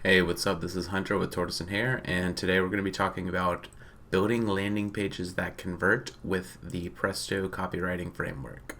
Hey, what's up? This is Hunter with Tortoise and Hare, and today we're going to be talking about building landing pages that convert with the Presto copywriting framework.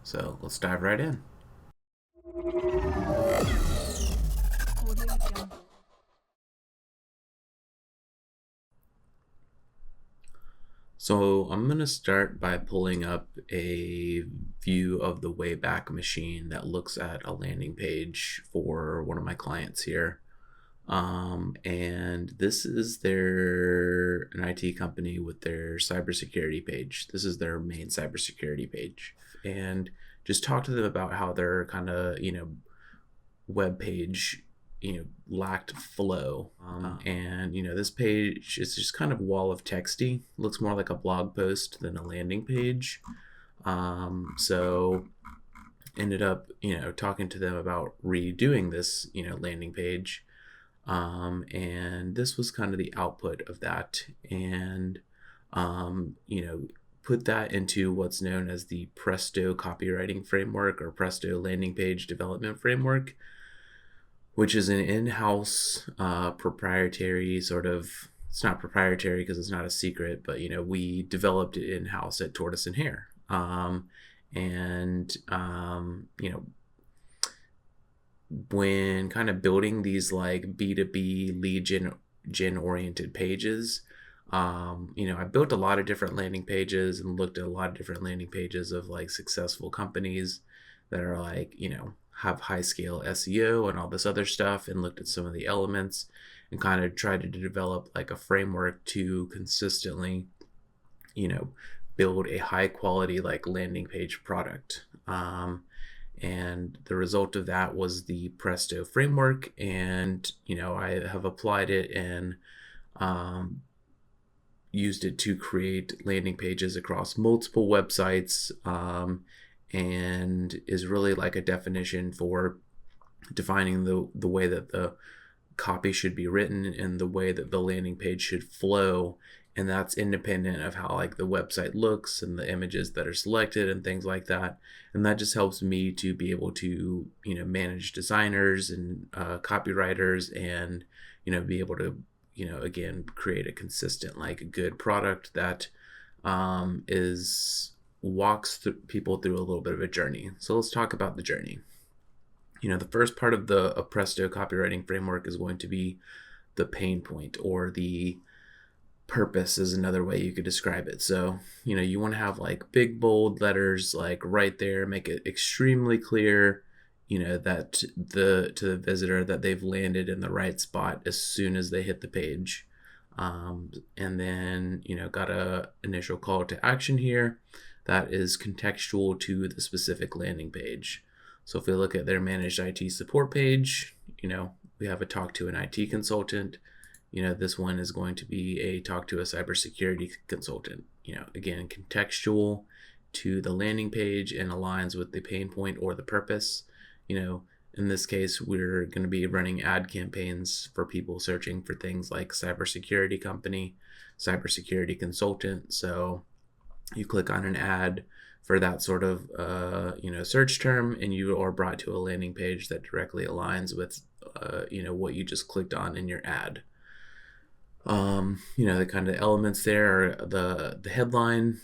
So let's dive right in. So I'm going to start by pulling up a view of the Wayback Machine that looks at a landing page for one of my clients here. And this is an IT company with their cybersecurity page. This is their main cybersecurity page. And just talk to them about how their kind of, web page, lacked flow. And, this page is just kind of wall of texty, looks more like a blog post than a landing page. So ended up, talking to them about redoing this, landing page. And this was kind of the output of that. And, put that into what's known as the Presto copywriting framework or Presto landing page development framework, which is an in-house proprietary sort of, it's not proprietary because it's not a secret, but, we developed it in-house at Tortoise and Hare. And, when kind of building these like B2B lead gen oriented pages, I built a lot of different landing pages and looked at a lot of different landing pages of like successful companies that are like, have high scale SEO and all this other stuff, and looked at some of the elements and kind of tried to develop like a framework to consistently, build a high quality like landing page product. And the result of that was the Presto framework. And, I have applied it and used it to create landing pages across multiple websites, and is really like a definition for defining the way that the copy should be written and the way that the landing page should flow. And that's independent of how like the website looks and the images that are selected and things like that. And that just helps me to be able to, manage designers and copywriters, and, be able to, again, create a consistent, like good product that walks people through a little bit of a journey. So let's talk about the journey. The first part of the Presto copywriting framework is going to be the pain point, or the purpose is another way you could describe it. So, you want to have like big bold letters like right there, make it extremely clear, that to the visitor that they've landed in the right spot as soon as they hit the page. And then, got a initial call to action here that is contextual to the specific landing page. So if we look at their managed IT support page, we have a talk to an IT consultant. This one is going to be a talk to a cybersecurity consultant. Again, contextual to the landing page and aligns with the pain point or the purpose. In this case, we're going to be running ad campaigns for people searching for things like cybersecurity company, cybersecurity consultant. So you click on an ad for that sort of search term, and you are brought to a landing page that directly aligns with what you just clicked on in your ad. The kind of elements there are the headline,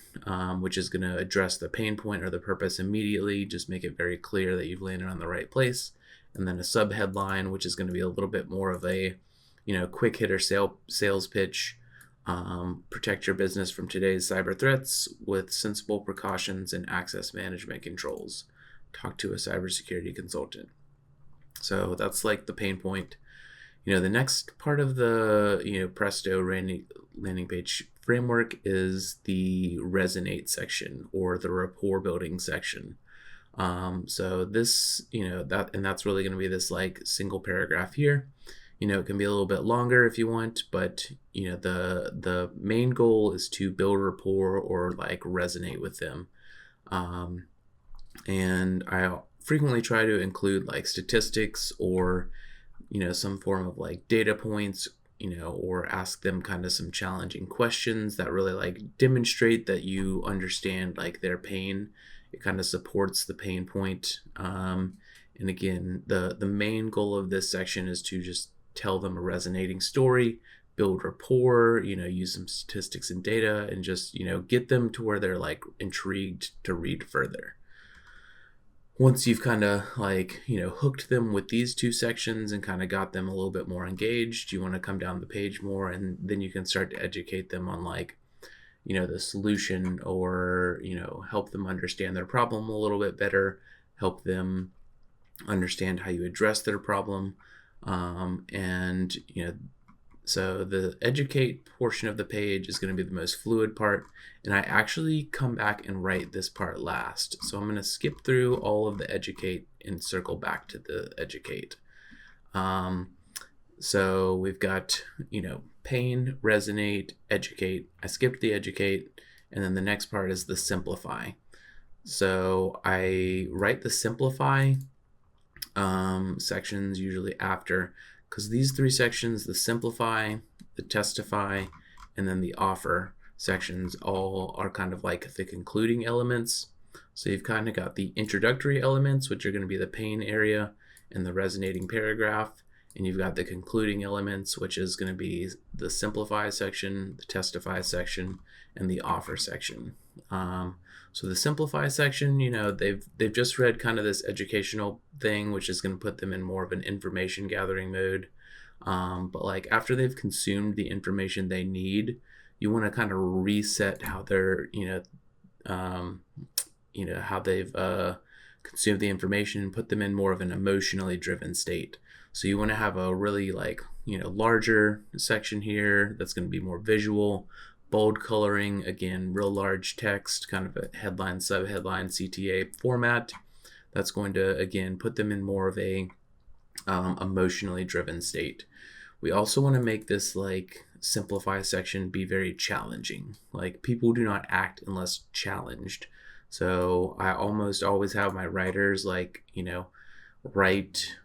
which is going to address the pain point or the purpose immediately, just make it very clear that you've landed on the right place. And then a sub headline, which is going to be a little bit more of a, quick hitter sales pitch. Protect your business from today's cyber threats with sensible precautions and access management controls. Talk to a cybersecurity consultant. So that's like the pain point. The next part of the, Presto landing page framework is the resonate section, or the rapport building section. So this, that's really going to be this like single paragraph here. It can be a little bit longer if you want, but, the main goal is to build rapport or like resonate with them. And I frequently try to include like statistics or, some form of like data points, or ask them kind of some challenging questions that really like demonstrate that you understand like their pain. It kind of supports the pain point. And again, the main goal of this section is to just tell them a resonating story, build rapport, use some statistics and data, and just, get them to where they're like intrigued to read further. Once you've kind of like, hooked them with these two sections and kind of got them a little bit more engaged, you want to come down the page more, and then you can start to educate them on like, the solution, or, help them understand their problem a little bit better, help them understand how you address their problem. And, so the educate portion of the page is going to be the most fluid part, and I actually come back and write this part last. So I'm going to skip through all of the educate and circle back to the educate. So we've got, pain, resonate, educate. I skipped the educate, and then the next part is the simplify. So I write the simplify sections usually after, because these three sections, the simplify, the testify, and then the offer sections, all are kind of like the concluding elements. So you've kind of got the introductory elements, which are going to be the pain area and the resonating paragraph, and you've got the concluding elements, which is going to be the simplify section, the testify section, and the offer section. So the simplify section, they've just read kind of this educational thing, which is going to put them in more of an information gathering mode. But like after they've consumed the information they need, you want to kind of reset how they're, how they've consumed the information and put them in more of an emotionally driven state. So you want to have a really like, larger section here that's going to be more visual, bold coloring, again, real large text, kind of a headline, subheadline, CTA format. That's going to, again, put them in more of a emotionally driven state. We also want to make this like simplify section be very challenging. Like people do not act unless challenged. So I almost always have my writers like, write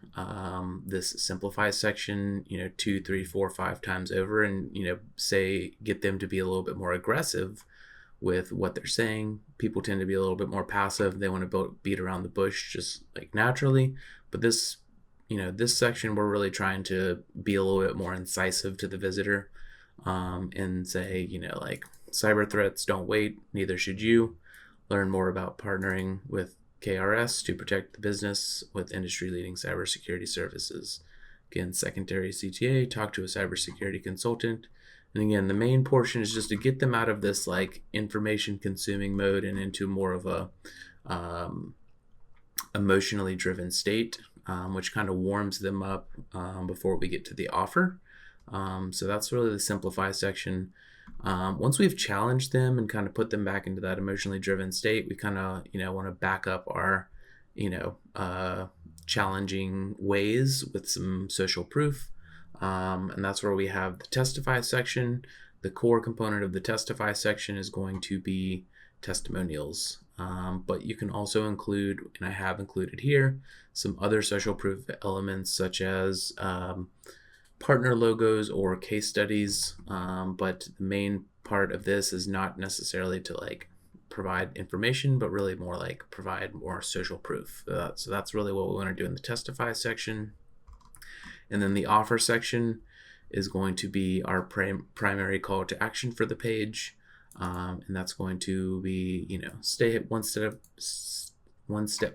this simplify section 2, 3, 4, 5 times over, and say get them to be a little bit more aggressive with what they're saying. People tend to be a little bit more passive. They want to beat around the bush just like naturally, but this this section we're really trying to be a little bit more incisive to the visitor, and say like cyber threats don't wait, neither should you. Learn more about partnering with KRS to protect the business with industry-leading cybersecurity services. Again, secondary CTA, talk to a cybersecurity consultant. And again, the main portion is just to get them out of this like information consuming mode and into more of a emotionally driven state, which kind of warms them up before we get to the offer. So that's really the simplify section. Once we've challenged them and kind of put them back into that emotionally driven state, we kind of, want to back up our, challenging ways with some social proof. And that's where we have the testify section. The core component of the testify section is going to be testimonials. But you can also include, and I have included here, some other social proof elements such as partner logos or case studies, but the main part of this is not necessarily to like provide information, but really more like provide more social proof. So that's really what we want to do in the testify section. And then the offer section is going to be our primary call to action for the page, and that's going to be stay one step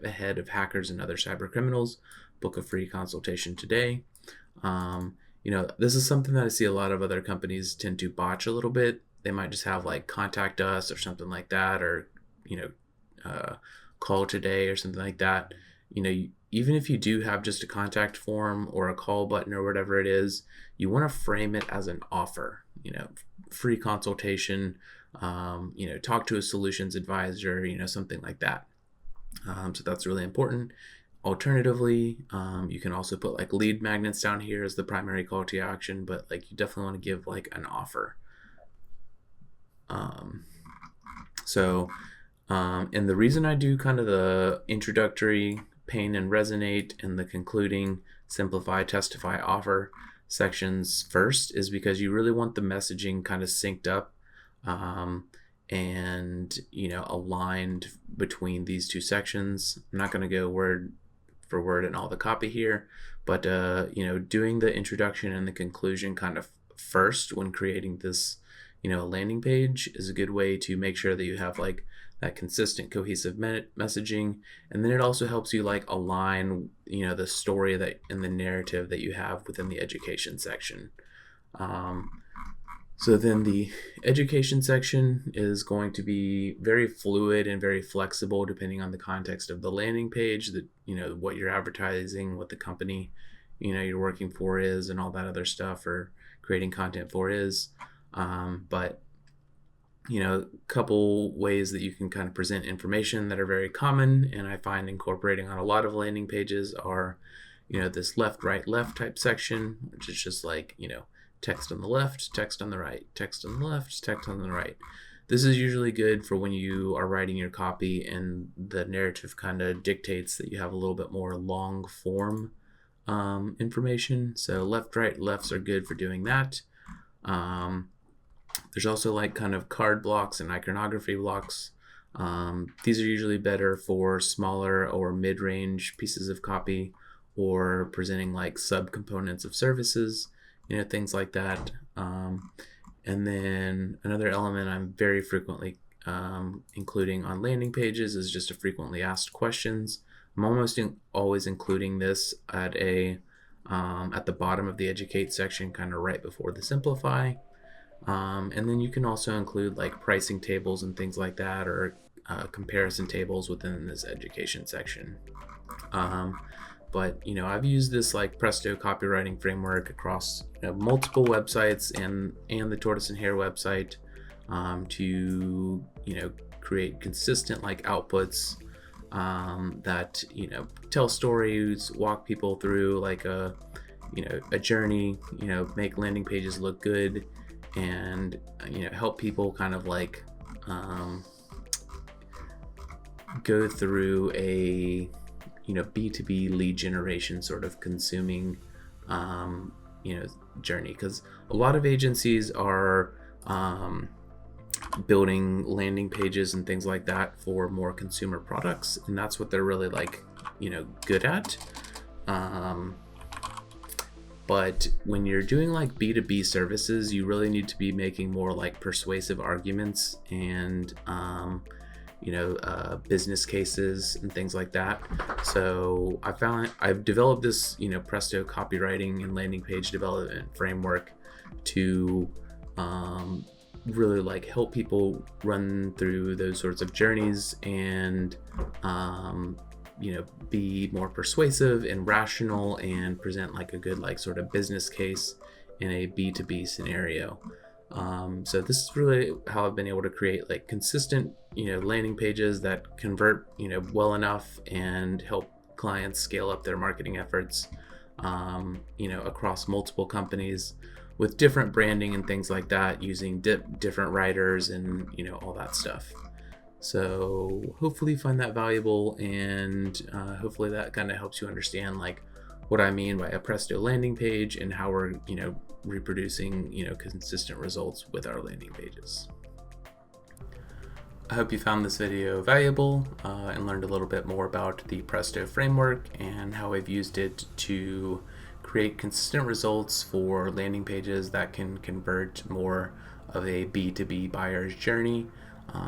ahead of hackers and other cyber criminals. Book a free consultation today. This is something that I see a lot of other companies tend to botch a little bit. They might just have like contact us or something like that, or, call today or something like that. Even if you do have just a contact form or a call button or whatever it is, you want to frame it as an offer, free consultation, talk to a solutions advisor, something like that. So that's really important. Alternatively, you can also put like lead magnets down here as the primary call to action, but like you definitely want to give like an offer. And the reason I do kind of the introductory pain and resonate and the concluding simplify, testify, offer sections first is because you really want the messaging kind of synced up and aligned between these two sections. I'm not going to go word for word in all the copy here, But doing the introduction and the conclusion kind of first when creating this landing page is a good way to make sure that you have like that consistent cohesive messaging, and then it also helps you like align the story that and the narrative that you have within the education section. So then the education section is going to be very fluid and very flexible depending on the context of the landing page, that what you're advertising, what the company you're working for is, and all that other stuff, or creating content for is. But a couple ways that you can kind of present information that are very common and I find incorporating on a lot of landing pages are this left, right, left type section, which is just like text on the left, text on the right, text on the left, text on the right. This is usually good for when you are writing your copy and the narrative kind of dictates that you have a little bit more long form information. So left, right, lefts are good for doing that. There's also like kind of card blocks and iconography blocks. These are usually better for smaller or mid-range pieces of copy, or presenting like subcomponents of services, things like that. And then another element I'm very frequently including on landing pages is just a frequently asked questions. I'm almost always including this at the bottom of the educate section, kind of right before the simplify. And then you can also include like pricing tables and things like that, or comparison tables within this education section. But I've used this like Presto copywriting framework across multiple websites and the Tortoise and Hare website to create consistent like outputs that tell stories, walk people through like a journey, make landing pages look good, and help people kind of like go through a B2B lead generation sort of consuming journey, because a lot of agencies are building landing pages and things like that for more consumer products, and that's what they're really like good at. But when you're doing like B2B services, you really need to be making more like persuasive arguments and business cases and things like that. So I've developed this Presto copywriting and landing page development framework to really like help people run through those sorts of journeys and be more persuasive and rational and present like a good like sort of business case in a B2B scenario. So this is really how I've been able to create like consistent landing pages that convert well enough and help clients scale up their marketing efforts across multiple companies with different branding and things like that, using different writers and all that stuff. So hopefully you find that valuable, and hopefully that kind of helps you understand like what I mean by a Presto landing page and how we're reproducing consistent results with our landing pages. I hope you found this video valuable and learned a little bit more about the Presto framework and how I've used it to create consistent results for landing pages that can convert more of a B2B buyer's journey,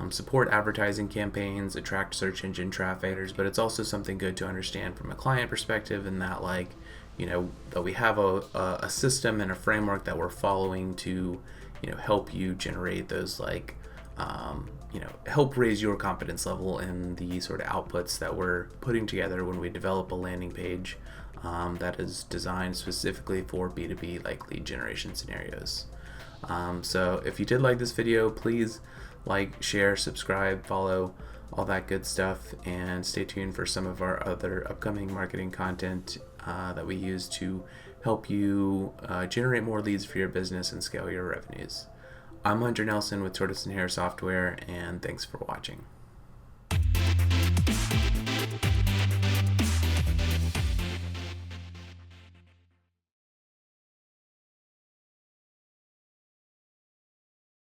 support advertising campaigns, attract search engine traffickers, but it's also something good to understand from a client perspective, and that like that we have a system and a framework that we're following to help you generate those like help raise your confidence level in the sort of outputs that we're putting together when we develop a landing page that is designed specifically for B2B like lead generation scenarios. So if you did like this video, please like, share, subscribe, follow, all that good stuff, and stay tuned for some of our other upcoming marketing content that we use to help you generate more leads for your business and scale your revenues. I'm Hunter Nelson with Tortoise and Hare Software, and thanks for watching.